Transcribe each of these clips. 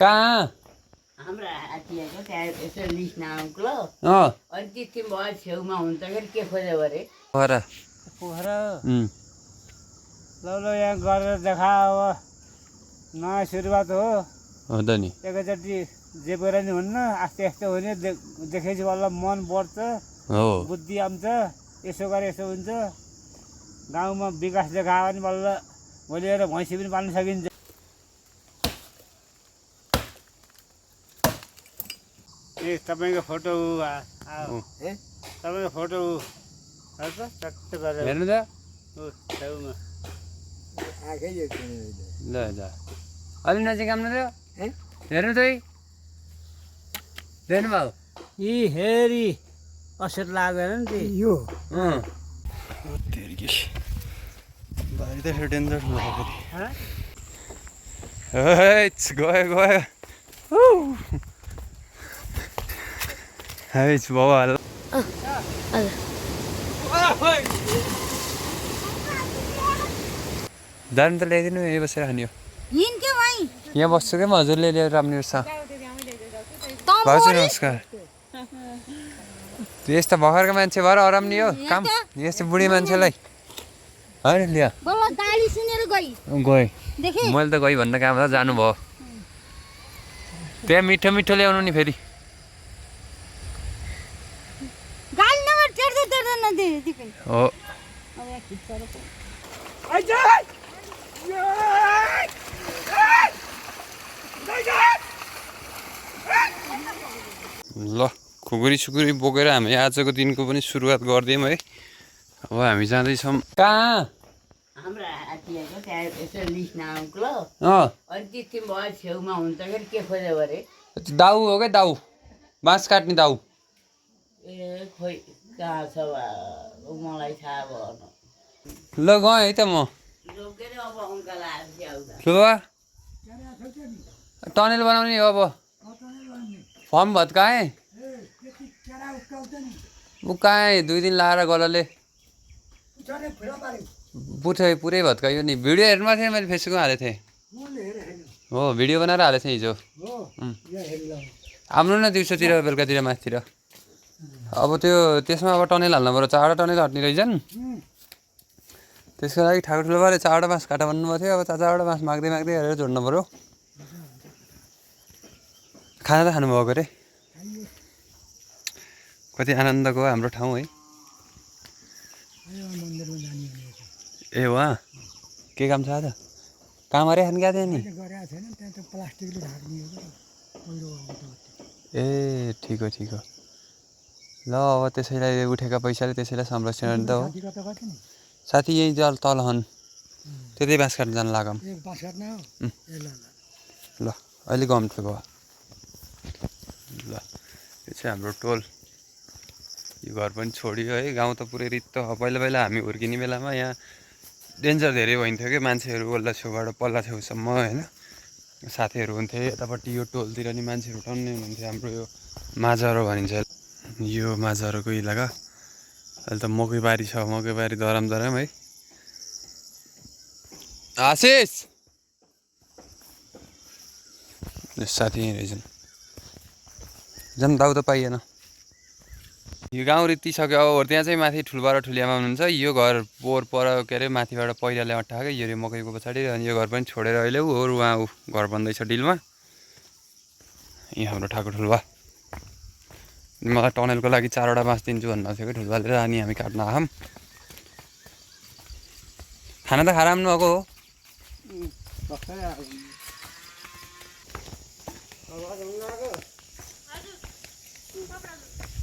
कहाँ हाम्रा हातीको त्यहाँ यसो लिस्ट नआउको ल अनि त्यति भयो छेउमा हुन्छ के खोज्यो अरे पोखरा ल यहाँ गरेर देखा अब नयाँ सुरुवात हो त नि एकैचोटि जे गएर नि हुन्न आस्ते आस्ते हुने देखेपछि बल्ल मन बढ्छ बुद्धि आउँछ यसो गरे यसो हुन्छ गाउँमा विकास देखायो भने बल्ल भोलि गएर भैँसी पनि पाल्न सकिन्छ। ए तपाईँको फोटो तपाईँको फोटो चट्ट गरेर हेर्नु त छेउमा ल अलि नजिक आउनु त हेर्नु त हेर्नु भाउ यी हेरी असर लागेन नि त्यो यो बारी त डेन्जर गयो बाबा दाम त ल्याइदिनु यहीँ बसेर खाने हो यहाँ बस्छु क्या म हजुरले ल्याएर राम्रो रहेछ भाउजू नमस्कार यस्तो भर्खरको मान्छे भएर आराम नि हो काम यस्तो बुढी मान्छेलाई होइन लिया गएँ मैले त गएँ भन्दा काम त जानुभयो त्यहाँ मिठो मिठो ल्याउनु नि फेरि हो ल खुकुरी सुकुरी बोकेर हामी आजको दिनको पनि सुरुवात गरिदियौँ है। अब हामी जाँदैछौँ कहाँ हाम्रा हातीको त्यहाँ यसो लिस्ट नआउको ल अनि त्यति भयो छेउमा हुन्छ के खोज्यो अरे दाउ हो क्या दाउ बाँस काट्ने दाउ ए खोइ कहाँ छ मलाई थाहा भएन ल गएँ है त म रोकेर अब अङ्कल आउँदा टनेल बनाउने हो अब फर्म भत्काएँ कहाँ 2 दिन लाएर गलले पुरै भत्कायो नि भिडियो हेर्नु थिएँ मैले फेसबुकमा हालेको थिएँ हो भिडियो बनाएर हालेको थिएँ हिजो आउनु न दिउँसोतिर बेलुकातिर माथितिर अब त्यसमा अब टनेल हाल्नु पऱ्यो 4वटा टनेल हट्ने रहेछन् त्यसको लागि ठाकुर ठुलो बाले 4वटा बाँस काटा भन्नुभएको थियो अब 4वटा बाँस माग्दै हेरेर जोड्नु पऱ्यो। खाना त खानुभएको अरे कति आनन्दको हाम्रो ठाउँ है ए वहाँ के काम छ आज काम अरे खान गएको थियो नि ए ठिक हो ल अब त्यसैलाई उठेका पैसाले त्यसैलाई संरक्षण त हो साथी यही तल हन् त्यतै बाँस काट्न जानु लागौँ ल अहिले गम्ठो भयो ल यो चाहिँ हाम्रो टोल यो घर पनि छोडियो है गाउँ त पुरै रित्तो पहिला हामी हुर्किने बेलामा यहाँ डेन्जर धेरै भइन्थ्यो कि मान्छेहरू ओल्ला छेउबाट पल्ला छेउसम्म होइन साथीहरू हुन्थे यतापट्टि यो टोलतिर नि मान्छेहरू टन्नै हुनुहुन्थ्यो हाम्रो यो माझरो भनिन्छ यो माझरोको इलाका अहिले त मकैबारी छ मकैबारी दराम है आशिष साथी यहीँ रहेछन् झन् दाउ त पाइएन यो गाउँ रित्तिसक्यो अब त्यहाँ चाहिँ माथि ठुलबडा ठुलियामा हुनुहुन्छ यो घर पोहोर पर के अरे माथिबाट पहिराले अट्टाएकै यो मकैको पछाडि अनि यो घर पनि छोडेर अहिले उहाँ घर बन्दैछ डिलमा यहाँ हाम्रो ठाकुर ठुलबा मलाई टनेलको लागि 4वटा बाँस दिन्छु भन्नु थियो कि ठुलबाले र अनि हामी काट्न आयौँ खाना त खाएर आउनु भएको हो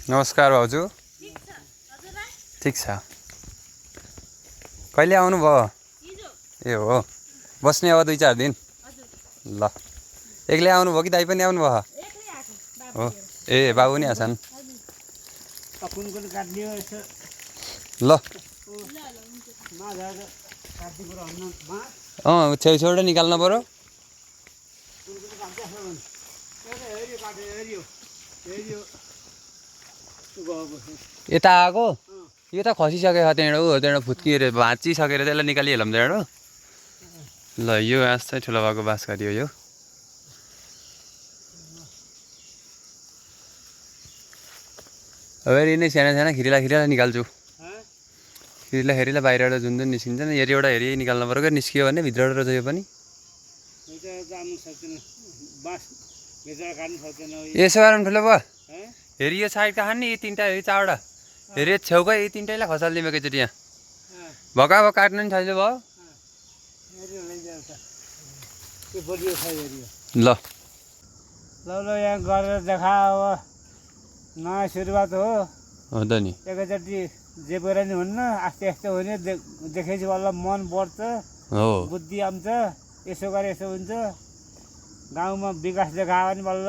नमस्कार भाउजू ठिक छ कहिले आउनु भयो ए हो बस्ने अब 2-4 दिन ल एक्लै आउनु भयो कि दाइ पनि आउनु भयो हो ए बाबु नि आछन् ल छेउछेउबाट निकाल्नु पऱ्यो यता आएको यो त खसिसक्यो त्यहाँबाट फुत्किएर भाँचिसकेर त्यसलाई निकालिहालौँ त्यहाँबाट ल यो बाँस चाहिँ ठुलो भएको बाँस काट्यो यो फेरि नै साना खिरिला निकाल्छु खिरिला बाहिरबाट जुन निस्किन्छ नि हेरी एउटा हेरी निकाल्नु पर्यो क्या निस्कियो भने भित्रबाट रहेछ यो पनि यसो गरौँ ठुलो भयो हेरी यो साइडका खाने यी तिनवटा हेरी चारवटा हेरी छेउकै यी तिनवटैलाई खसालिदिउँ एकैचोटि यहाँ भक्का अब काट्नु नि छैन भयो ल ल यहाँ गरेर देखा अब नयाँ सुरुवात हो त नि एकैचोटि जे गरे नि हुन्न आस्ते आस्ते हो नि देखेपछि बल्ल मन बढ्छ हो बुद्धि आउँछ यसो गरे यसो हुन्छ गाउँमा विकास देखायो भने बल्ल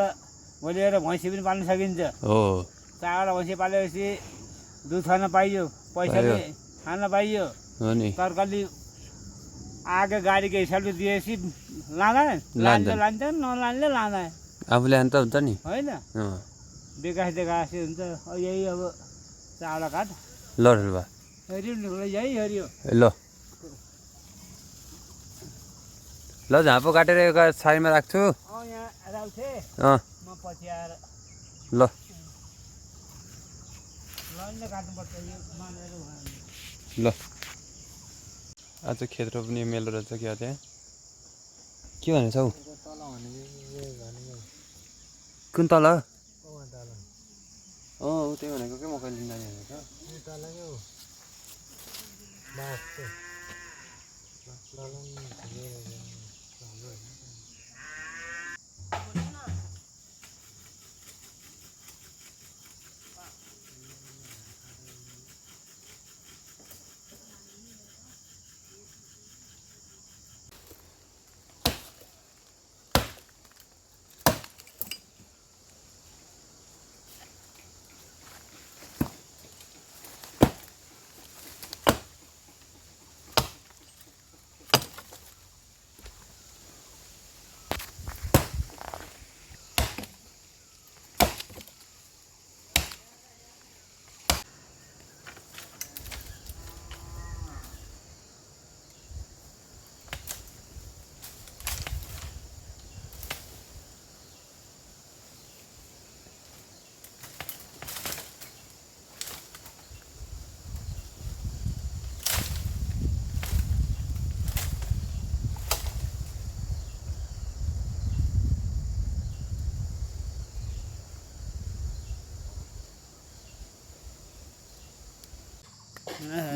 भोलि गएर भैँसी पनि पाल्न सकिन्छ हो 4वटा भैँसी पालेपछि दुध खान पाइयो पैसाले खान पाइयो हो नि तरकारी आगे गाडीको हिसाबले दिएपछि लाँदैन लान्छ नलान्ने लाँदैन आफूले अन्त हुन्छ नि होइन विकास देखाएपछि हुन्छ यही अब 4वटा काट ल ठुलो भयो हेऱ्यो यही हेऱ्यो ल झाँपो काटेर एउटा साइडमा राख्छु यहाँ राख्थे म पछि आएर ल काट्नुपर्छ यो मानेर ल आज खेत रोप्ने मेलो रहेछ क्या त्यहाँ के भनेछ हौ कुन तल त्यही भनेको के मकै लिन भनेको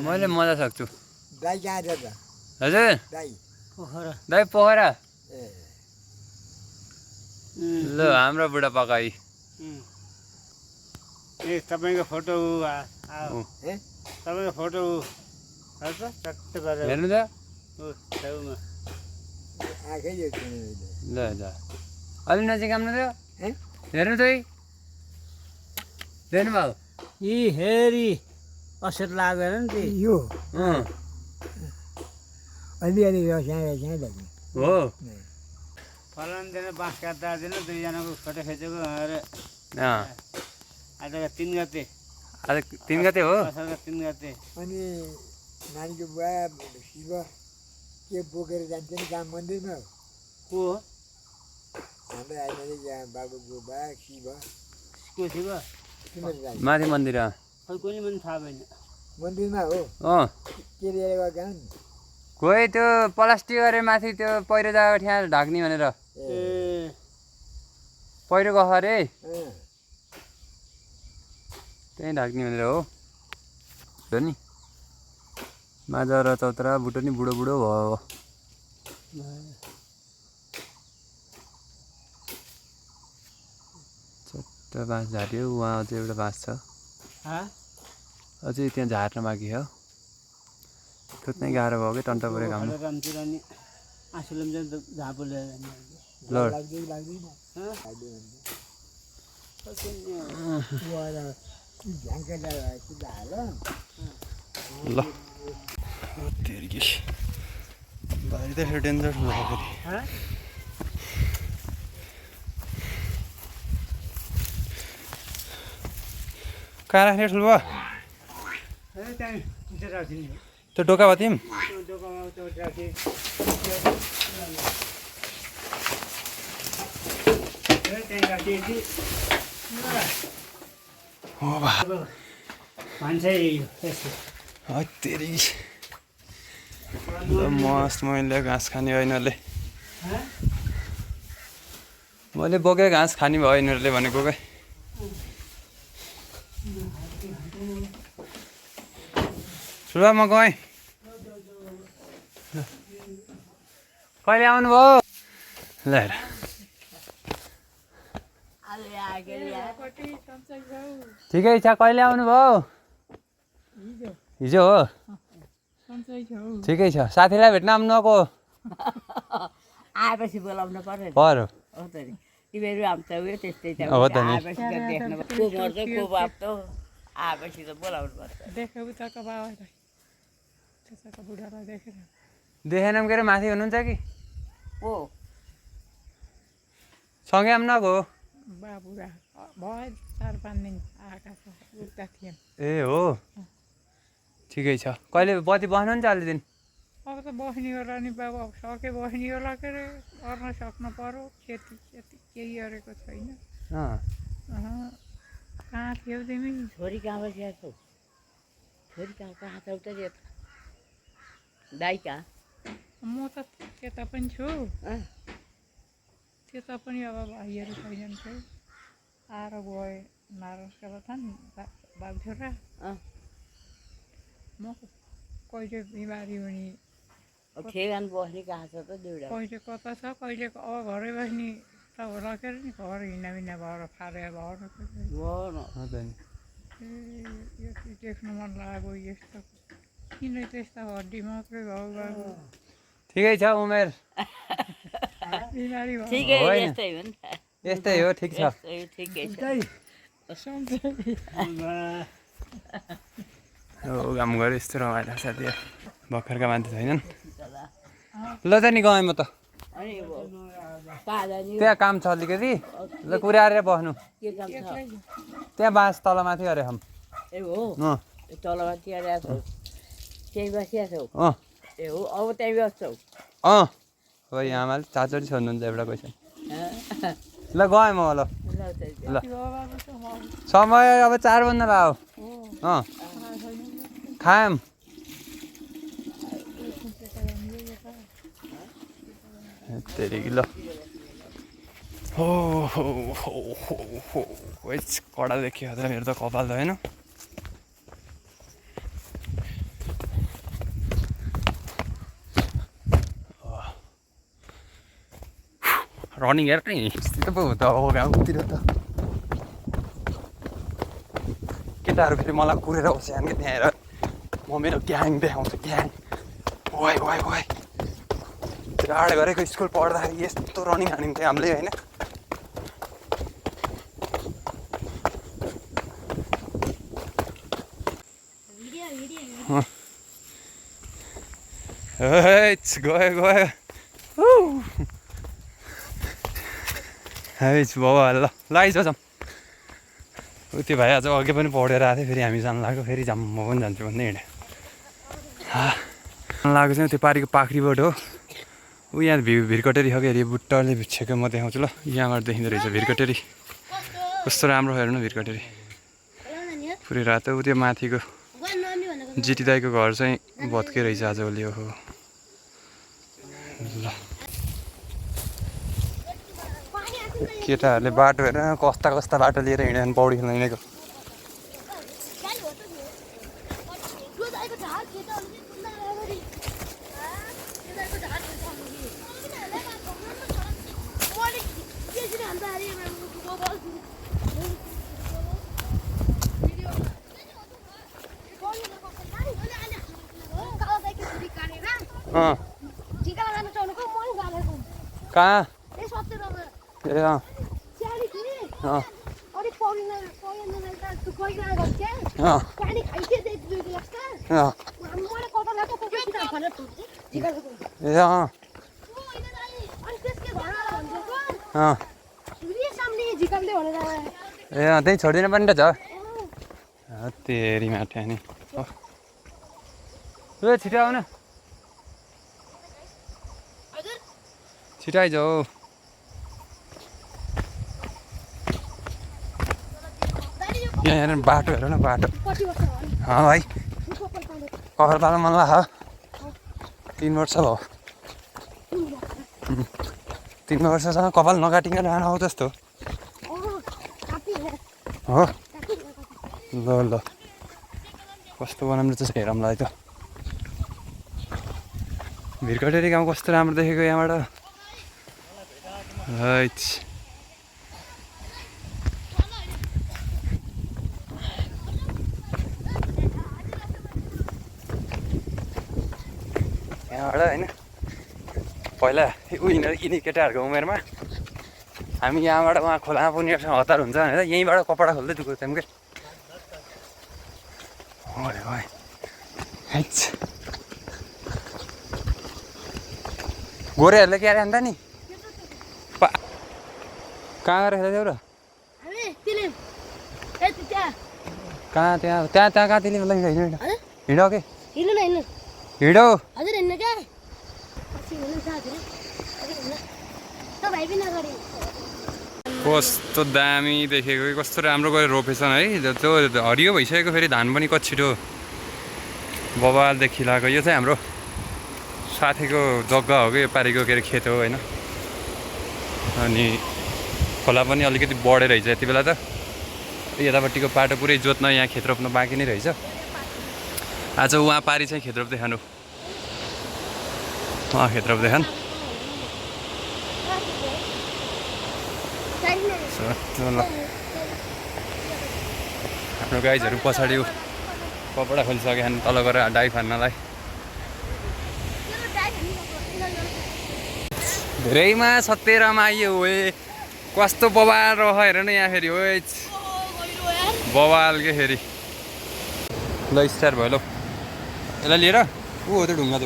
मैले मजा सक्छु दाइ कहाँ छ त हजुर दाइ पोखरा दाइ पोखरा ए ल हाम्रो बुढा पकाई ए तपाईँको फोटो ए तपाईँको फोटो चट्ट गरेर हेर्नु त छेउमा आँखै यो ल अलि नजिक आउनु त हेर्नु त हेर्नु भाउ यी हेरी असर लाग्दैन नि त्यही यो अलिअलि सानो लाग्यो हो फलान दिन बाँस काट्दा दिन 2जनाको फोटो खिचेको आज 3 गते आज 3 गते हो असारको 3 गते अनि नानीको बुवा शिव के बोकेर जान्छ नि कहाँ मन्दिरमा को हो हाम्रो आइमाले यहाँ बाबुको बुवा शिव को शिव तिमीहरू जान्छ माथि मन्दिर खै कुनै पनि थाहा भएन मन्दिरमा हो के लिएर गएका हुन् खोइ त्यो प्लास्टिक गरे माथि त्यो पहिरो जाएको ठ्याँ ढाक्ने भनेर ए पहिरो गयो अरे त्यहीँ ढाक्ने भनेर हो नि माझा र चौतरा बुटो नि बुढो भयो चट्ट बाँस झार्यो उहाँ अझै एउटा बाँस छ अझै त्यहाँ झार्न बाँकी हो खोज्नै गाह्रो भयो कि टन्ट पऱ्यो काम आँसुले झापो लिएर ल ल बारी त डेन्जर भयो कहाँ राख्ने ठुलो भयो त्यो डोका भयो तिमी हो बा मान्छे यस्तो तेरि मस्त मैले घाँस खाने ऐनले मैले बोके घाँस खाने भयो यिनीहरूले भनेको क्या सुरु म गएँ कहिले आउनुभयो ल हेर ठिकै छ कहिले आउनुभयो हिजो हो ठिकै छ साथीलाई भेट्न आउनु नको आएपछि बोलाउनु पर्यो नि पर्यो हो त नि तिमीहरू आउँछ उयो त्यस्तै छ हो त नि। आएपछि त देख्नु को मर्छ को बाप्तो आएपछि त बोलाउनु पर्छ देखेनौँ के अरे माथि हुनुहुन्छ कि को सँगै आउनु नको बाबुरा भयो 4-5 दिन आएका छ उता थिएन ए हो ठिकै छ कहिले बत्ती बस्नुहुन्छ अहिले दिन अब त बस्ने होला नि बाबु अब सके बस्ने होला के अरे गर्न सक्नु पर्यो खेती केही गरेको छैन कहाँ थियौ तिमी छोरी कहाँबाट ल्याएको छौ छोरी कहाँ छौ त यो दाइ कहाँ म त त्यता पनि छु त्यता पनि अब भाइहरू छैनन् खै आएर गए नारायणका बथान बाबु छोरा म कहिले बिमारी हुने ठेगान बस्ने कहाँ छ त दुईवटा कहिले कता छ कहिले अब घरै बस्ने त होला के अरे नि घर हिँडामिना भएर फालेर भएर ए यो देख्नु मन लाग्यो यस्तो किन त्यस्ता हड्डी मात्रै भयो बाबु ठिकै छ उमेर बिमारी भयो ठिकै होइन। यस्तै हो नि त यस्तै हो ठिक छ यस्तै हो, ठिकै छ काम गऱ्यो यस्तो रमाइलो साथी भर्खरका मान्छे छैनन् ल त नि गएँ म त अनि कहाँ जाने त्यहाँ काम छ अलिकति ल कुराएर बस्नु के काम छ त्यहाँ बाँस तलमाथि अरे हम ए हो अँ तलमा तिहार छौ त्यहीँ बसिया छौ अँ ए हो अब त्यहीँ बस्छौ अँ अब यहाँमा चारचोटि सोध्नुहुन्छ एउटा क्वेसन ल गएँ म ल ल समय अब 4 बज्न लाग्यो अँ खायौँ तेरि ल हो हो हो हो हो कडा देखियो त मेरो त कपाल त होइन रनिङ हेर नि यस्तै पो हो त अब गाउँतिर त केटाहरू फेरि मलाई कुरेर बस्यान् कि त्यहाँ हेर म मेरो ग्याङ देखाउँछु ग्याङ वाइ वाइ वाइ टाढा गरेको स्कुल पढ्दाखेरि यस्तो रनिङ हानिन्थ्यो हामीले होइन गयो गयो बाबा ल आइज जाउँ त्यो भाइ आज अघि पनि पढेर आएको थियो फेरि हामी जानु लाग्यो फेरि जाऊँ म पनि जान्छु भन्ने हिँडेँ लागेको चाहिँ त्यो पारिको पाखरीबाट हो ऊ यहाँ भिरकटेरी हो कि अरे बुट्टाले छेको म देखाउँछु ल यहाँबाट देखिँदो रहेछ भिरकटेरी कस्तो राम्रो हेर्नु भिरकटेरी पुरै रातो ऊ त्यो माथिको जिटी दाईको घर चाहिँ भत्के रहेछ आजभोलि हो ल केटाहरूले बाटो हेर कस्ता कस्ता बाटो लिएर हिँडेन पौडी खेल्न हिँडेको कहाँ ए अँ ए त्यही छोडिदिनु पनि त छ तेरी माथि नि ए छिटो आउन छिटो आइजाऊ यहाँ हेर न बाटो हेर न बाटो भाइ कपाल पाल्न मन लाग्यो 3 वर्ष भयो 3 वर्षसम्म कपाल नकाटिकन रहन आऊ जस्तो हो ल ल कस्तो बनाउनु चाहिँ हेरौँला है त भिरकटेरी गाउँ कस्तो राम्रो देखेको यहाँबाट हैट यहाँबाट होइन पहिला यिनी केटाहरूको उमेरमा हामी यहाँबाट उहाँ खोलामा पुग्ने हतार हुन्छ भनेर यहीँबाट कपडा खोल्दै गएको थियौँ क्या गोरेहरूले के अरे अन्त नि कहाँ गएर खेल्दै र कहाँ त्यहाँ कहाँ त्यसले मतलब हिँड के हिँडो कस्तो दामी देखेको कि कस्तो राम्रो गरेर रोपेछन् है त्यो हरियो भइसकेको फेरि धान पनि कति छिटो बबालदेखि खिलाएको यो चाहिँ हाम्रो साथीको जग्गा हो कि यो पारिको के अरे खेत हो होइन अनि खोला पनि अलिकति बढेर रहेछ यति बेला त यतापट्टिको बाटो पुरै जोत्न यहाँ खेत रोप्न बाँकी नै रहेछ आज उहाँ पारि चाहिँ खेत रोप्दै खानु खेत रोप्दै खानु ल हाम्रो गाइजहरू पछाडि कपडा खोलिसके तल गएर डाइ फान्नलाई धेरैमा 17मा आइयो हो कस्तो बवाल रह हेर न यहाँ फेरि हो बवाल के फेरि ल स्टार्ट भयो ल यसलाई लिएर ऊ हो त्यो ढुङ्गा त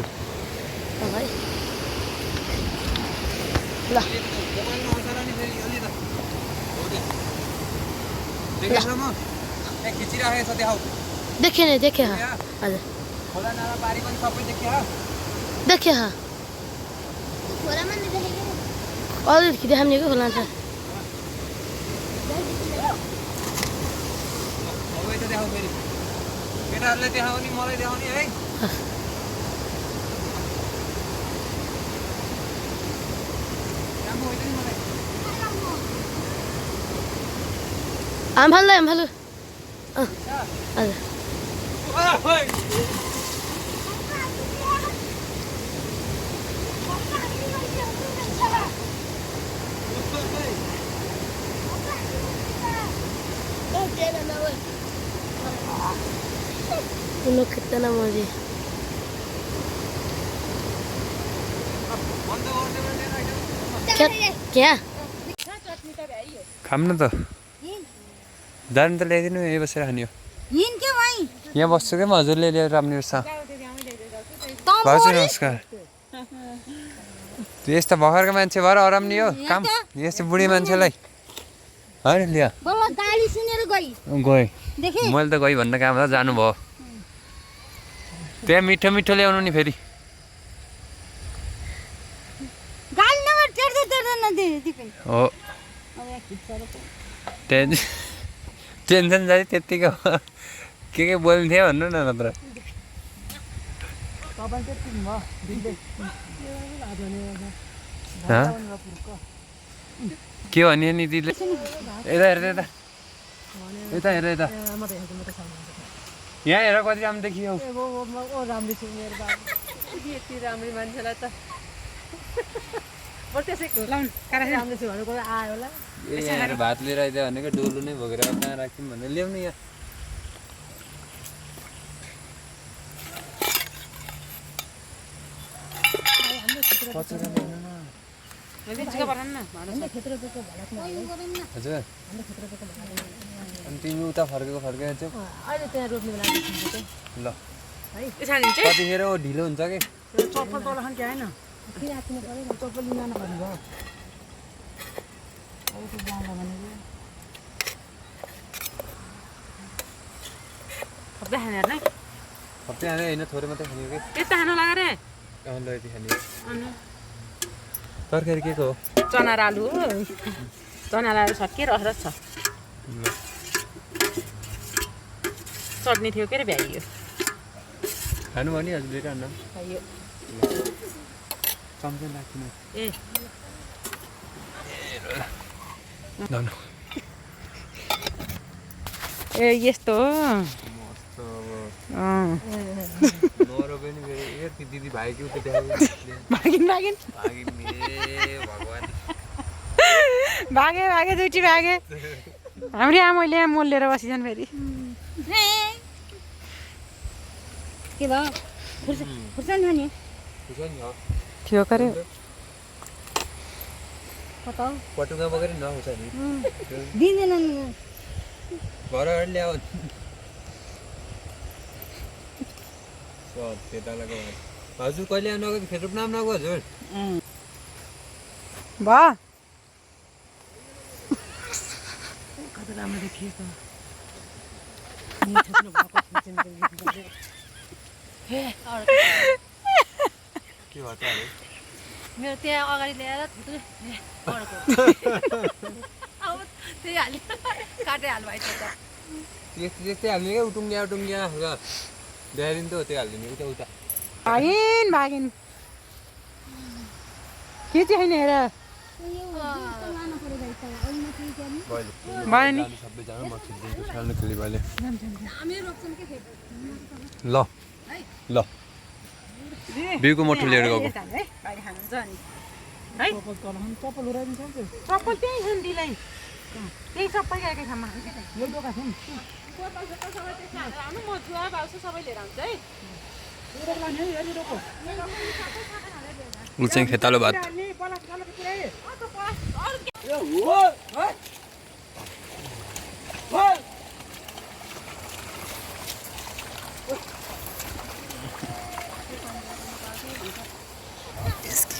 देखे नहीं देखे हाँ खोला नाला पारी पनि सबै देखे हाँ और देखिए हमने को खोला था केटाहरूले देखाउने मलाई देखाउने है आम भालो लोग कितना मजे क्या खाम न त जानु त ल्याइदिनु यहीँ बसेर खाने हो यहाँ बस्छु क्या म हजुरले ल्याएर राम्रो रहेछ भाउजू नमस्कार यस्तो भर्खरको मान्छे भएर आराम नि हो काम यस्तो बुढी मान्छेलाई होइन लिया गएँ मैले त गएँ भन्न काम त जानुभयो त्यहाँ मिठो मिठो ल्याउनु नि फेरि हो टेन्सन जाने त्यत्तिकै के बोल्थ्यो भन्नु न नत्र के भन्यो नि दिदीले यता हेर यता यता हेर यता यहाँ हेर कति राम्रो देखियो भात लिएर आइदियो भनेको डोलु नै भोगेर कहाँ राख्यौँ भनेर ल्याउनु यहाँ हजुर अनि तिमी उता फर्केको चाहिँ ल कतिखेर ढिलो हुन्छ कि हप्ते खाने होइन थोरै मात्रै खाने कि ल यति खाने तरकारी के को चना र आलु सकिएर छ चट्नी थियो के अरे भ्याइयो खानु भयो नि हजुर खानु खाइयो चम्चा राख्नु ए लानु ए यस्तो हो मस्त नरो पनि ए ती दिदी भाइ के उता भागिन भागिन ए भगवान भागे दुईटी भागे हाम्रो आमैले यहाँ मोलेर बसिछन् फेरि के भयो खुर्सानी नि थियो के अरे पटुका बगेर नहुन्छ नि दिँदैनन् घर ल्याऊ त्यता लगाऊ हजुर कहिले नगएको खेत रोप्न नगयो हजुर भयो कति राम्रो देखिएको के भयो त मेरो त्यहाँ अगाडि ल्याएर त्यही हाल्यो काटेर हाल्नु भयो त्यो त्यस्तै हाल्ने क्या उटुङ्ग्या ल्याइदिनु त हो त्यो हालिदिने उता उता भागिन के चाहिँ होइन हेर भयो नि सबैजना म खेलिदिन्छु सानो खेली भइले ल ल बिउको मठु लिएर गएको चप्पल त्यही छ नि दिलाई त्यही सबै गएकै ठाउँमा म जुवा भाउसु सबै लिएर आउँछु है ऊ चाहिँ खेतालो भात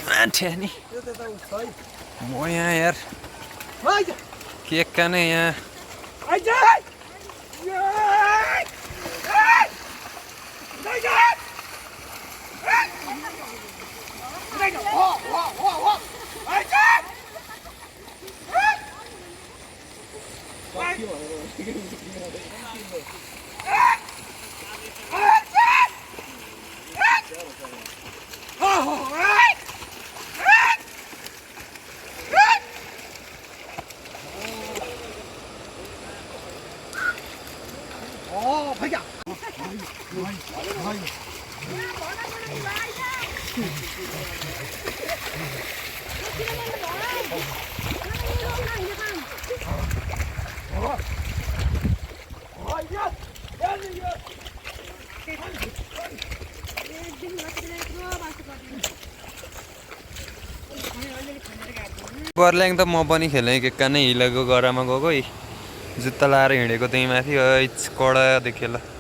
मान्छे नि म यहाँ यार केक खाने यहाँ गर्ल्याङ त म पनि खेलेँ के कानै हिलेको गरामा गएको जुत्ता लाएर हिँडेको त्यही माथि कडा देखेँ ल